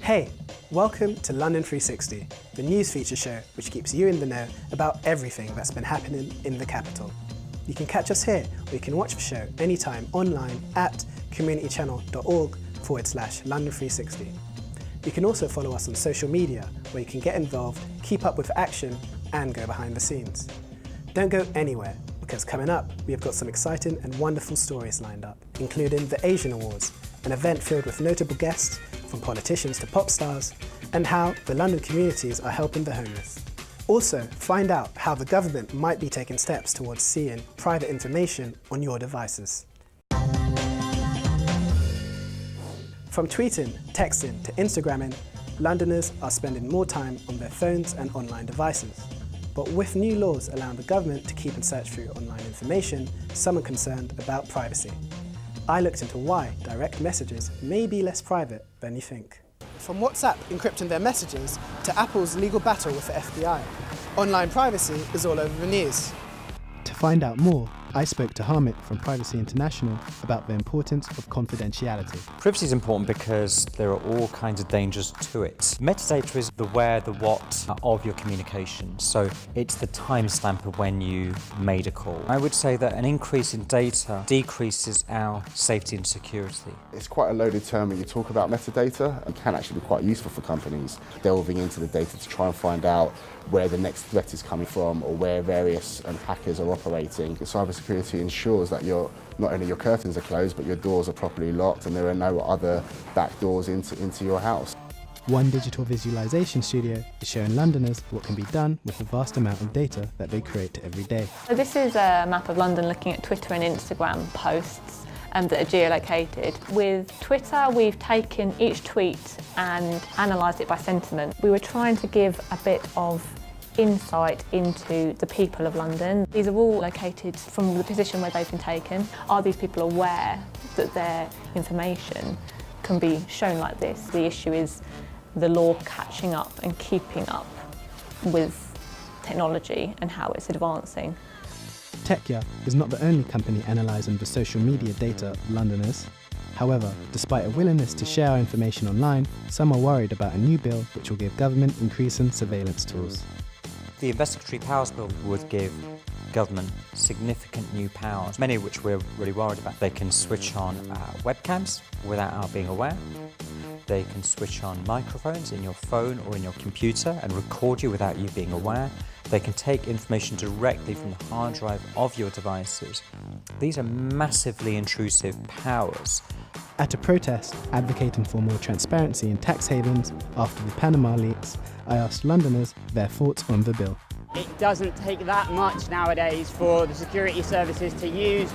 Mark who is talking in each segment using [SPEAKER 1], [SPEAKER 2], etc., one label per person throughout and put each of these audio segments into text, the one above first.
[SPEAKER 1] Hey, welcome to London360, the news feature show which keeps you in the know about everything that's been happening in the capital. You can catch us here, or you can watch the show anytime online at communitychannel.org/London360. You can also follow us on social media, where you can get involved, keep up with action, and go behind the scenes. Don't go anywhere, because coming up, we have got some exciting and wonderful stories lined up, including the Asian Awards, an event filled with notable guests, from politicians to pop stars, and how the London communities are helping the homeless. Also, find out how the government might be taking steps towards seeing private information on your devices. From tweeting, texting to Instagramming, Londoners are spending more time on their phones and online devices. But with new laws allowing the government to keep and search through online information, some are concerned about privacy. I looked into why direct messages may be less private than you think. From WhatsApp encrypting their messages to Apple's legal battle with the FBI, online privacy is all over the news. To find out more, I spoke to Hamid from Privacy International about the importance of confidentiality.
[SPEAKER 2] Privacy is important because there are all kinds of dangers to it. Metadata is the where, the what of your communication. So it's the timestamp of when you made a call. I would say that an increase in data decreases our safety and security.
[SPEAKER 3] It's quite a loaded term when you talk about metadata. It can actually be quite useful for companies delving into the data to try and find out where the next threat is coming from or where various hackers are operating. Cybersecurity ensures that not only your curtains are closed, but your doors are properly locked and there are no other back doors into your house.
[SPEAKER 1] One digital visualization studio is showing Londoners what can be done with the vast amount of data that they create every day.
[SPEAKER 4] So this is a map of London looking at Twitter and Instagram posts that are geolocated. With Twitter, we've taken each tweet and analysed it by sentiment. We were trying to give a bit of insight into the people of London. These are all located from the position where they've been taken. Are these people aware that their information can be shown like this? The issue is the law catching up and keeping up with technology and how it's advancing.
[SPEAKER 1] Techya is not the only company analysing the social media data of Londoners. However, despite a willingness to share our information online, some are worried about a new bill which will give government increasing surveillance tools.
[SPEAKER 2] The Investigatory Powers Bill would give government significant new powers, many of which we're really worried about. They can switch on webcams without our being aware. They can switch on microphones in your phone or in your computer and record you without you being aware. They can take information directly from the hard drive of your devices. These are massively intrusive powers.
[SPEAKER 1] At a protest advocating for more transparency in tax havens after the Panama leaks, I asked Londoners their thoughts on the bill.
[SPEAKER 5] It doesn't take that much nowadays for the security services to use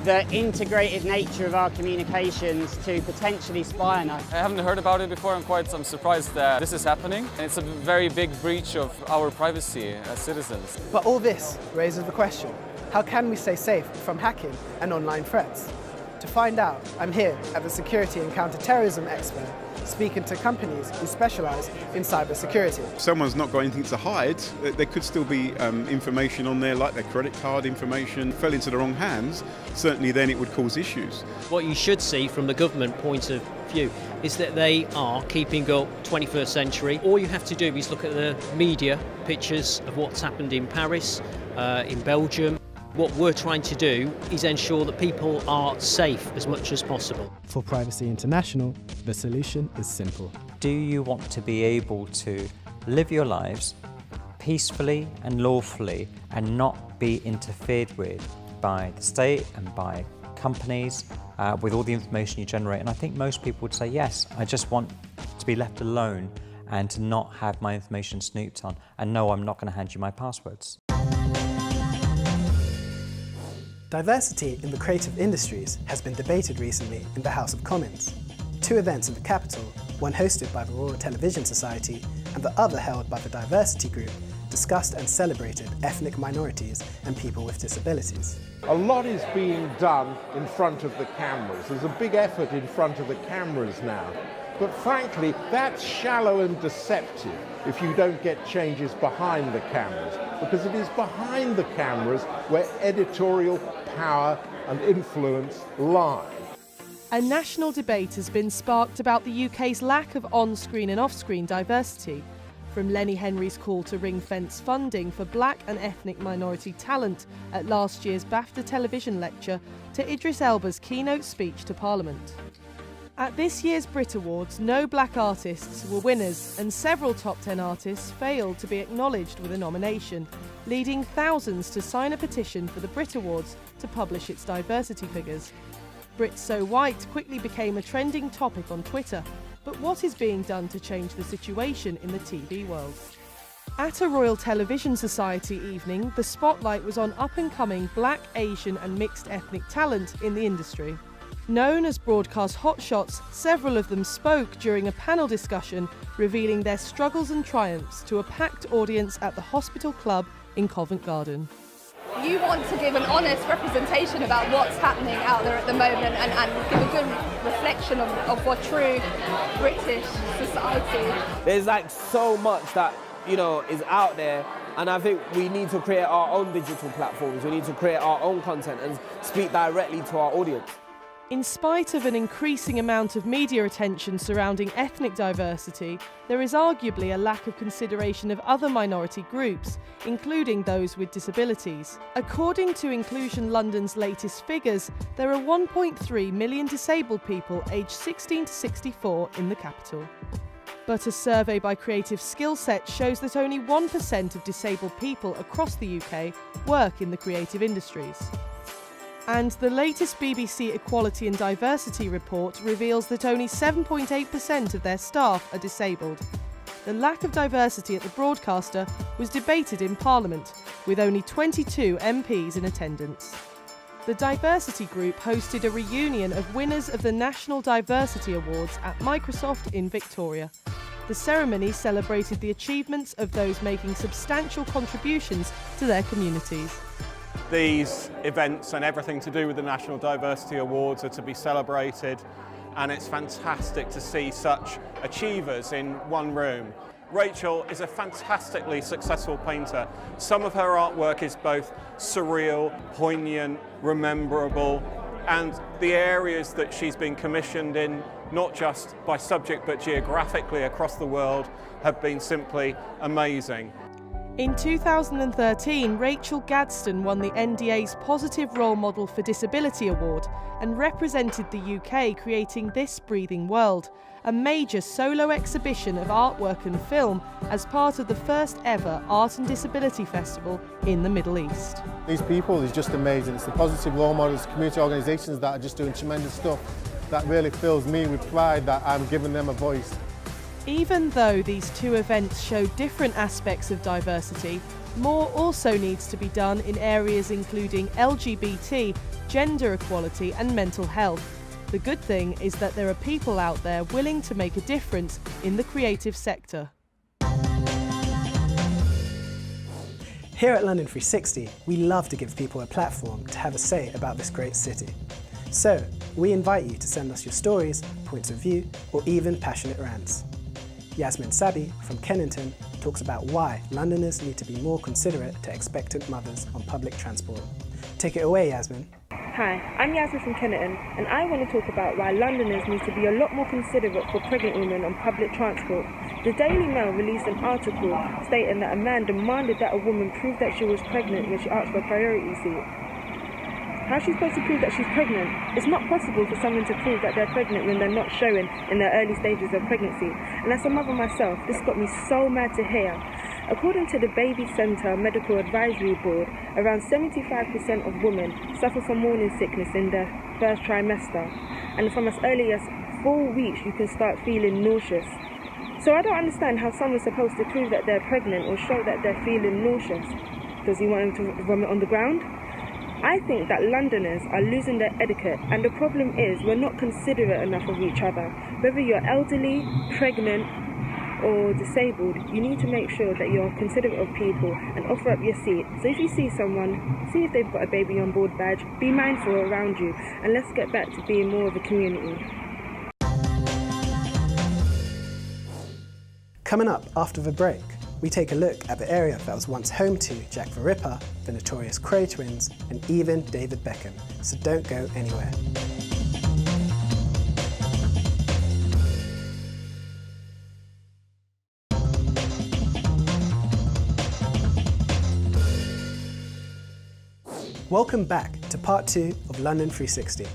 [SPEAKER 5] the integrated nature of our communications to potentially spy on us.
[SPEAKER 6] I haven't heard about it before. I'm surprised that this is happening. And it's a very big breach of our privacy as citizens.
[SPEAKER 1] But all this raises the question, how can we stay safe from hacking and online threats? To find out, I'm here at the Security and Counter-Terrorism Expo, speaking to companies who specialise in cybersecurity.
[SPEAKER 7] If someone's not got anything to hide, there could still be information on there, like their credit card information. Fell into the wrong hands, certainly then it would cause issues.
[SPEAKER 8] What you should see from the government point of view is that they are keeping up 21st century. All you have to do is look at the media pictures of what's happened in Paris, in Belgium. What we're trying to do is ensure that people are safe as much as possible.
[SPEAKER 1] For Privacy International, the solution is simple.
[SPEAKER 2] Do you want to be able to live your lives peacefully and lawfully and not be interfered with by the state and by companies with all the information you generate? And I think most people would say yes. I just want to be left alone and to not have my information snooped on. And no, I'm not going to hand you my passwords. Diversity in the creative industries has been debated recently in the House of Commons. Two events in the capital, one hosted by the Royal Television Society and the other held by the Diversity Group, discussed and celebrated ethnic minorities and people with disabilities.
[SPEAKER 9] A lot is being done in front of the cameras. There's a big effort in front of the cameras now. But frankly, that's shallow and deceptive if you don't get changes behind the cameras, because it is behind the cameras where editorial power and influence lie.
[SPEAKER 10] A national debate has been sparked about the UK's lack of on-screen and off-screen diversity, from Lenny Henry's call to ring-fence funding for black and ethnic minority talent at last year's BAFTA television lecture to Idris Elba's keynote speech to Parliament. At this year's Brit Awards, no black artists were winners, and several top 10 artists failed to be acknowledged with a nomination, leading thousands to sign a petition for the Brit Awards to publish its diversity figures. Brits So White quickly became a trending topic on Twitter, but what is being done to change the situation in the TV world? At a Royal Television Society evening, the spotlight was on up-and-coming black, Asian and mixed ethnic talent in the industry. Known as broadcast hotshots, several of them spoke during a panel discussion revealing their struggles and triumphs to a packed audience at the Hospital Club in Covent Garden.
[SPEAKER 11] You want to give an honest representation about what's happening out there at the moment and give a good reflection of what true British society.
[SPEAKER 12] There's like so much that, you know, is out there, and I think we need to create our own digital platforms. We need to create our own content and speak directly to our audience.
[SPEAKER 10] In spite of an increasing amount of media attention surrounding ethnic diversity, there is arguably a lack of consideration of other minority groups, including those with disabilities. According to Inclusion London's latest figures, there are 1.3 million disabled people aged 16 to 64 in the capital. But a survey by Creative Skillset shows that only 1% of disabled people across the UK work in the creative industries. And the latest BBC Equality and Diversity report reveals that only 7.8% of their staff are disabled. The lack of diversity at the broadcaster was debated in Parliament, with only 22 MPs in attendance. The Diversity Group hosted a reunion of winners of the National Diversity Awards at Microsoft in Victoria. The ceremony celebrated the achievements of those making substantial contributions to their communities.
[SPEAKER 13] These events and everything to do with the National Diversity Awards are to be celebrated, and it's fantastic to see such achievers in one room. Rachel is a fantastically successful painter. Some of her artwork is both surreal, poignant, rememberable, and the areas that she's been commissioned in, not just by subject but geographically across the world, have been simply amazing.
[SPEAKER 10] In 2013, Rachel Gadsden won the NDA's Positive Role Model for Disability Award and represented the UK creating This Breathing World, a major solo exhibition of artwork and film as part of the first ever Art and Disability Festival in the Middle East.
[SPEAKER 14] These people is just amazing. It's the positive role models, community organisations that are just doing tremendous stuff that really fills me with pride that I'm giving them a voice.
[SPEAKER 10] Even though these two events show different aspects of diversity, more also needs to be done in areas including LGBT, gender equality and mental health. The good thing is that there are people out there willing to make a difference in the creative sector.
[SPEAKER 1] Here at London360, we love to give people a platform to have a say about this great city. So, we invite you to send us your stories, points of view, or even passionate rants. Yasmin Sabih from Kennington talks about why Londoners need to be more considerate to expectant mothers on public transport. Take it away, Yasmin.
[SPEAKER 15] Hi, I'm Yasmin from Kennington, and I want to talk about why Londoners need to be a lot more considerate for pregnant women on public transport. The Daily Mail released an article stating that a man demanded that a woman prove that she was pregnant when she asked for a priority seat. How's she supposed to prove that she's pregnant? It's not possible for someone to prove that they're pregnant when they're not showing in their early stages of pregnancy. And as a mother myself, this got me so mad to hear. According to the Baby Centre Medical Advisory Board, around 75% of women suffer from morning sickness in their first trimester. And from as early as 4 weeks, you can start feeling nauseous. So I don't understand how someone's supposed to prove that they're pregnant or show that they're feeling nauseous. Does he want them to vomit on the ground? I think that Londoners are losing their etiquette, and the problem is we're not considerate enough of each other. Whether you're elderly, pregnant or disabled, you need to make sure that you're considerate of people and offer up your seat. So if you see someone, see if they've got a baby on board badge, be mindful around you, and let's get back to being more of a community.
[SPEAKER 1] Coming up after the break, we take a look at the area that was once home to Jack the Ripper, the notorious Crow twins, and even David Beckham. So don't go anywhere. Welcome back to part 2 of London360,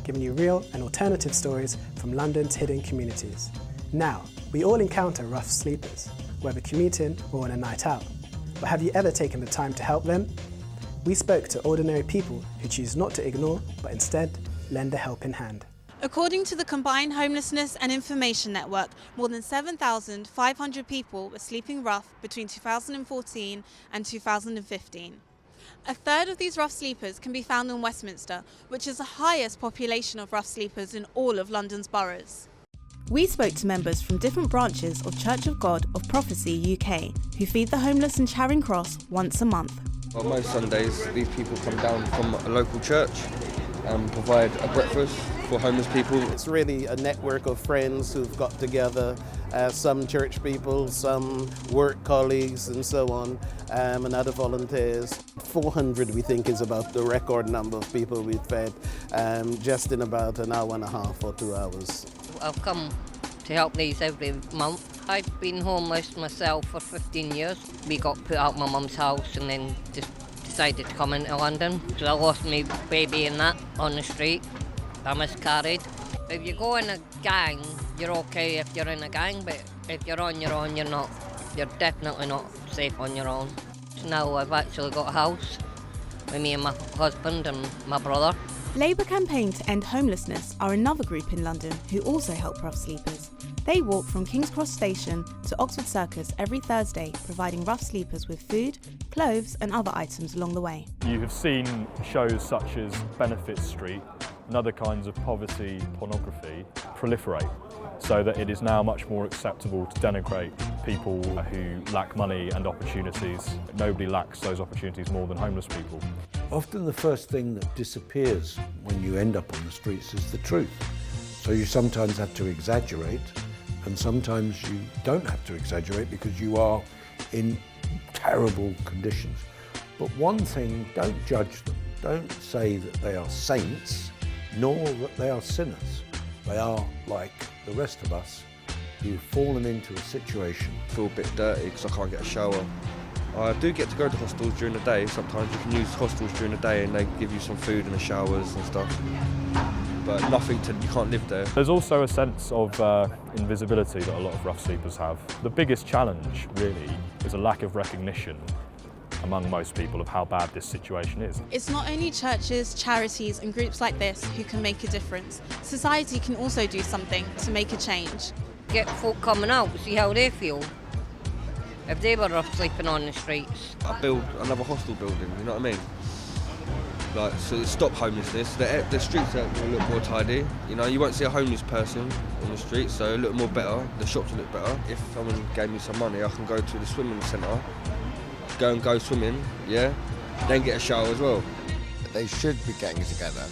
[SPEAKER 1] giving you real and alternative stories from London's hidden communities. Now, we all encounter rough sleepers, whether commuting or on a night out. But have you ever taken the time to help them? We spoke to ordinary people who choose not to ignore, but instead lend a helping hand.
[SPEAKER 16] According to the Combined Homelessness and Information Network, more than 7,500 people were sleeping rough between 2014 and 2015. A third of these rough sleepers can be found in Westminster, which is the highest population of rough sleepers in all of London's boroughs.
[SPEAKER 17] We spoke to members from different branches of Church of God of Prophecy UK, who feed the homeless in Charing Cross once a month.
[SPEAKER 18] Well, most Sundays, these people come down from a local church and provide a breakfast for homeless people.
[SPEAKER 19] It's really a network of friends who've got together, some church people, some work colleagues and so on, and other volunteers. 400 we think is about the record number of people we've fed, just in about an hour and a half or 2 hours.
[SPEAKER 20] I've come to help these every month. I've been homeless myself for 15 years. We got put out my mum's house and then just decided to come into London. So I lost my baby and that on the street. I miscarried. If you go in a gang, you're okay if you're in a gang, but if you're on your own, you're not. You're definitely not safe on your own. So now I've actually got a house with me and my husband and my brother.
[SPEAKER 17] Labour Campaign to End Homelessness are another group in London who also help rough sleepers. They walk from King's Cross Station to Oxford Circus every Thursday, providing rough sleepers with food, clothes and other items along the way.
[SPEAKER 21] You have seen shows such as Benefit Street and other kinds of poverty pornography proliferate, so that it is now much more acceptable to denigrate people who lack money and opportunities. Nobody lacks those opportunities more than homeless people.
[SPEAKER 22] Often the first thing that disappears when you end up on the streets is the truth. So you sometimes have to exaggerate, and sometimes you don't have to exaggerate because you are in terrible conditions. But one thing, don't judge them. Don't say that they are saints, nor that they are sinners. They are like the rest of us who've fallen into a situation.
[SPEAKER 18] I feel a bit dirty because I can't get a shower. I do get to go to hostels during the day. Sometimes you can use hostels during the day and they give you some food and the showers and stuff. But nothing to, you can't live there.
[SPEAKER 21] There's also a sense of invisibility that a lot of rough sleepers have. The biggest challenge, really, is a lack of recognition among most people of how bad this situation is.
[SPEAKER 16] It's not only churches, charities and groups like this who can make a difference. Society can also do something to make a change.
[SPEAKER 20] Get folk coming out, see how they feel. If they were rough sleeping on the streets.
[SPEAKER 18] I build another hostel building, you know what I mean? Like, so stop homelessness. The streets are a little more tidy. You know, you won't see a homeless person on the street, so a little more better. The shops will look better. If someone gave me some money, I can go to the swimming centre, go swimming, yeah, then get a shower as well.
[SPEAKER 23] They should be getting together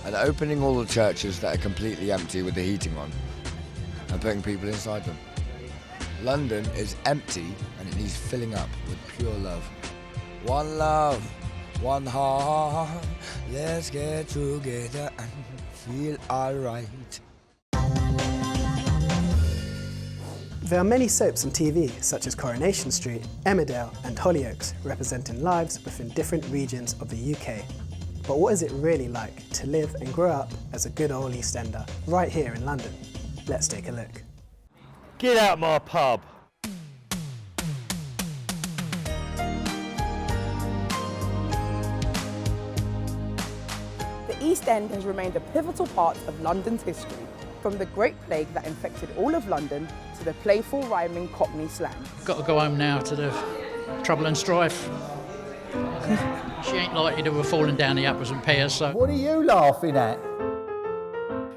[SPEAKER 23] and opening all the churches that are completely empty with the heating on and putting people inside them. London is empty and it needs filling up with pure love. One love, one heart, let's get together and feel alright.
[SPEAKER 1] There are many soaps on TV, such as Coronation Street, Emmerdale and Hollyoaks, representing lives within different regions of the UK. But what is it really like to live and grow up as a good old East Ender, right here in London? Let's take a look.
[SPEAKER 24] Get out my pub!
[SPEAKER 25] The East End has remained a pivotal part of London's history, from the Great Plague that infected all of London to the playful rhyming Cockney slang.
[SPEAKER 26] Got to go home now to the trouble and strife. She ain't likely to have fallen down the apples and pears, so...
[SPEAKER 27] What are you laughing at?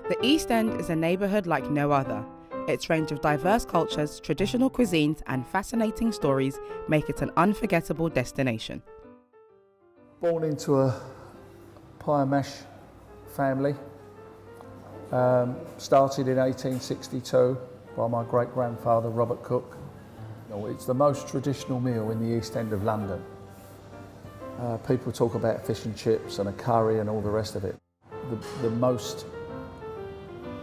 [SPEAKER 25] The East End is a neighbourhood like no other. Its range of diverse cultures, traditional cuisines and fascinating stories make it an unforgettable destination.
[SPEAKER 27] Born into a pie and mash family. Started in 1862 by my great-grandfather Robert Cook. It's the most traditional meal in the East End of London. People talk about fish and chips and a curry and all the rest of it. The most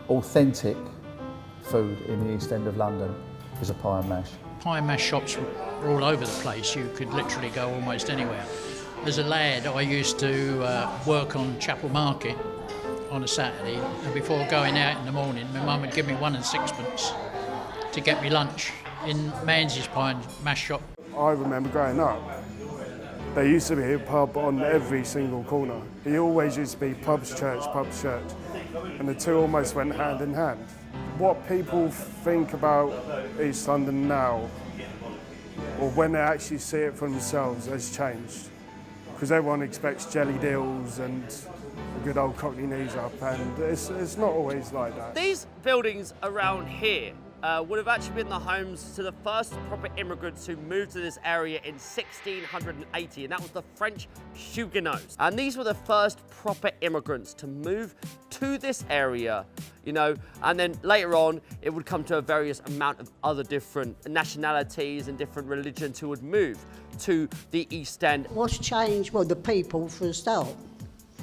[SPEAKER 27] authentic food in the East End of London is a pie and mash.
[SPEAKER 26] Pie and mash shops were all over the place. You could literally go almost anywhere. As a lad, I used to work on Chapel Market on a Saturday, and before going out in the morning, my mum would give me 1 and 6pence to get me lunch in Manzy's Pie and Mash Shop.
[SPEAKER 2] I remember growing up, there used to be a pub on every single corner. It always used to be pubs, church, and the two almost went hand in hand. What people think about East London now, or when they actually see it for themselves, has changed. Because everyone expects jelly deals and a good old Cockney knees up, and it's not always like that.
[SPEAKER 3] These buildings around here would have actually been the homes to the first proper immigrants who moved to this area in 1680, and that was the French Huguenots. And these were the first proper immigrants to move to this area, you know, and then later on it would come to a various amount of other different nationalities and different religions who would move to the East End.
[SPEAKER 4] What's changed? Well, the people for a start.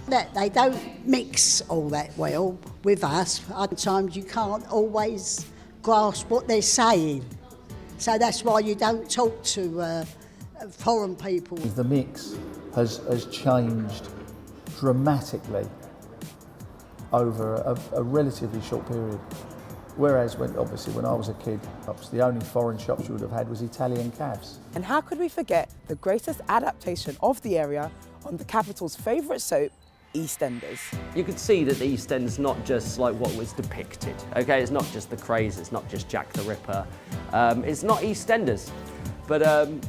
[SPEAKER 4] That they don't mix all that well with us. Other times you can't always grasp what they're saying. So that's why you don't talk to foreign people.
[SPEAKER 27] The mix has changed dramatically over a relatively short period. Whereas when I was a kid, perhaps the only foreign shops you would have had was Italian cafes.
[SPEAKER 25] And how could we forget the greatest adaptation of the area on the capital's favourite soap, EastEnders?
[SPEAKER 3] You could see that the East End's not just like what was depicted, okay? It's not just the craze, it's not just Jack the Ripper, it's not EastEnders. But the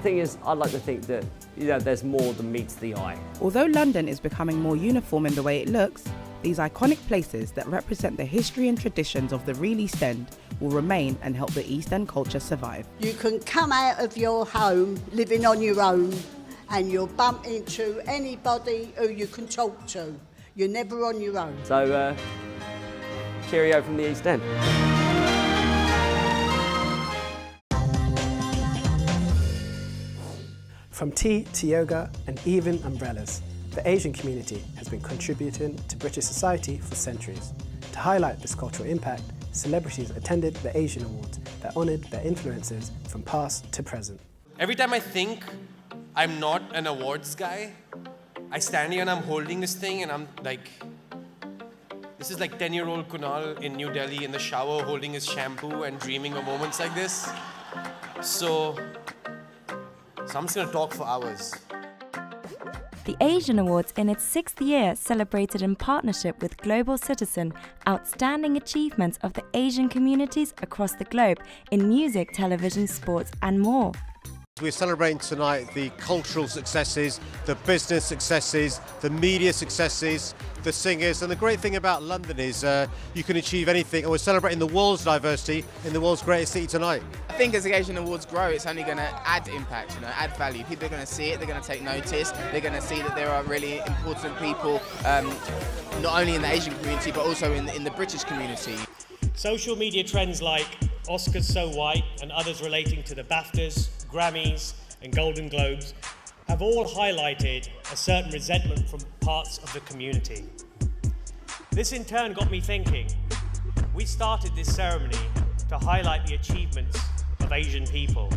[SPEAKER 3] thing is, I'd like to think that, you know, there's more than meets the eye.
[SPEAKER 25] Although London is becoming more uniform in the way it looks, these iconic places that represent the history and traditions of the real East End will remain and help the East End culture survive.
[SPEAKER 4] You can come out of your home living on your own and you'll bump into anybody who you can talk to. You're never on your own.
[SPEAKER 3] So, cheerio from the East End.
[SPEAKER 1] From tea to yoga and even umbrellas, the Asian community has been contributing to British society for centuries. To highlight this cultural impact, celebrities attended the Asian Awards that honoured their influences from past to present.
[SPEAKER 5] Every time I think I'm not an awards guy, I stand here and I'm holding this thing and I'm like, this is like 10-year-old Kunal in New Delhi in the shower holding his shampoo and dreaming of moments like this. So I'm just gonna talk for hours.
[SPEAKER 6] The Asian Awards in its 6th year celebrated in partnership with Global Citizen outstanding achievements of the Asian communities across the globe in music, television, sports and more.
[SPEAKER 7] We're celebrating tonight the cultural successes, the business successes, the media successes, the singers, and the great thing about London is you can achieve anything, and we're celebrating the world's diversity in the world's greatest city tonight.
[SPEAKER 8] I think as the Asian Awards grow, it's only going to add impact, you know, add value. People are going to see it, they're going to take notice, they're going to see that there are really important people, not only in the Asian community, but also in the British community.
[SPEAKER 28] Social media trends like Oscars So White and others relating to the BAFTAs, Grammys and Golden Globes have all highlighted a certain resentment from parts of the community. This in turn got me thinking. We started this ceremony to highlight the achievements of Asian people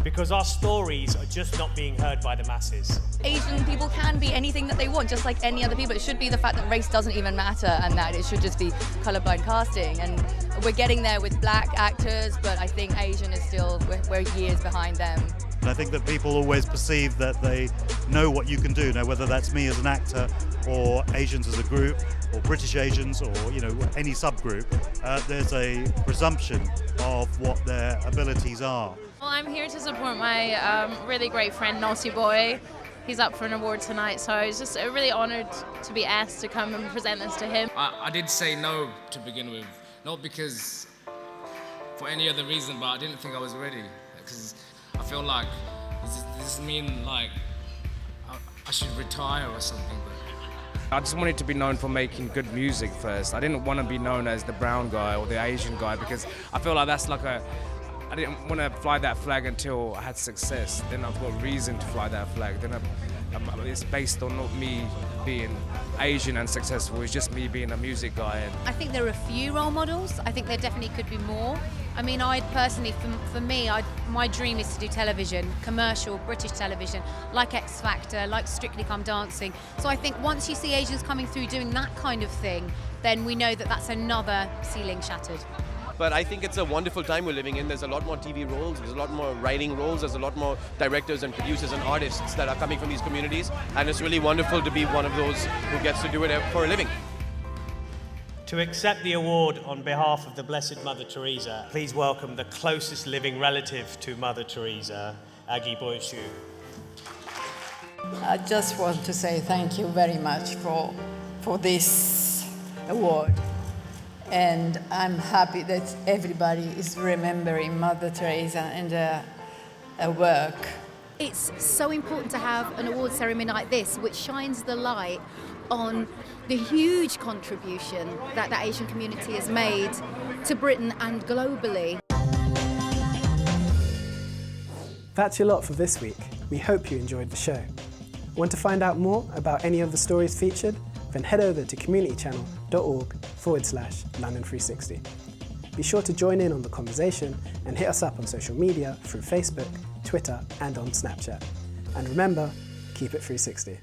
[SPEAKER 28] because our stories are just not being heard by the masses.
[SPEAKER 29] Asian people can be anything that they want, just like any other people. It should be the fact that race doesn't even matter and that it should just be colourblind casting. And we're getting there with black actors, but I think Asian is still, we're years behind them.
[SPEAKER 30] I think that people always perceive that they know what you can do. Now, whether that's me as an actor or Asians as a group or British Asians or, you know, any subgroup, there's a presumption of what their abilities are.
[SPEAKER 31] Well, I'm here to support my really great friend, Naughty Boy. He's up for an award tonight, so I was just really honoured to be asked to come and present this to him.
[SPEAKER 32] I did say no to begin with, not because for any other reason, but I didn't think I was ready. Because I feel like, does this mean like I should retire or something?
[SPEAKER 33] I just wanted to be known for making good music first. I didn't want to be known as the brown guy or the Asian guy because I feel like that's like I didn't want to fly that flag until I had success. Then I've got reason to fly that flag. Then it's based on not me being Asian and successful, it's just me being a music guy.
[SPEAKER 34] I think there are a few role models. I think there definitely could be more.
[SPEAKER 9] I mean, I personally, for me, my dream is to do television, commercial, British television, like X Factor, like Strictly Come Dancing. So I think once you see Asians coming through doing that kind of thing, then we know that that's another ceiling shattered.
[SPEAKER 5] But I think it's a wonderful time we're living in. There's a lot more TV roles, there's a lot more writing roles, there's a lot more directors and producers and artists that are coming from these communities. And it's really wonderful to be one of those who gets to do it for a living.
[SPEAKER 28] To accept the award on behalf of the Blessed Mother Teresa, please welcome the closest living relative to Mother Teresa, Aggie Boishu.
[SPEAKER 10] I just want to say thank you very much for this award. And I'm happy that everybody is remembering Mother Teresa and her work.
[SPEAKER 11] It's so important to have an award ceremony like this, which shines the light on the huge contribution that the Asian community has made to Britain and globally.
[SPEAKER 1] That's your lot for this week. We hope you enjoyed the show. Want to find out more about any of the stories featured? Then head over to communitychannel.org/London360. Be sure to join in on the conversation and hit us up on social media through Facebook, Twitter and on Snapchat. And remember, keep it 360.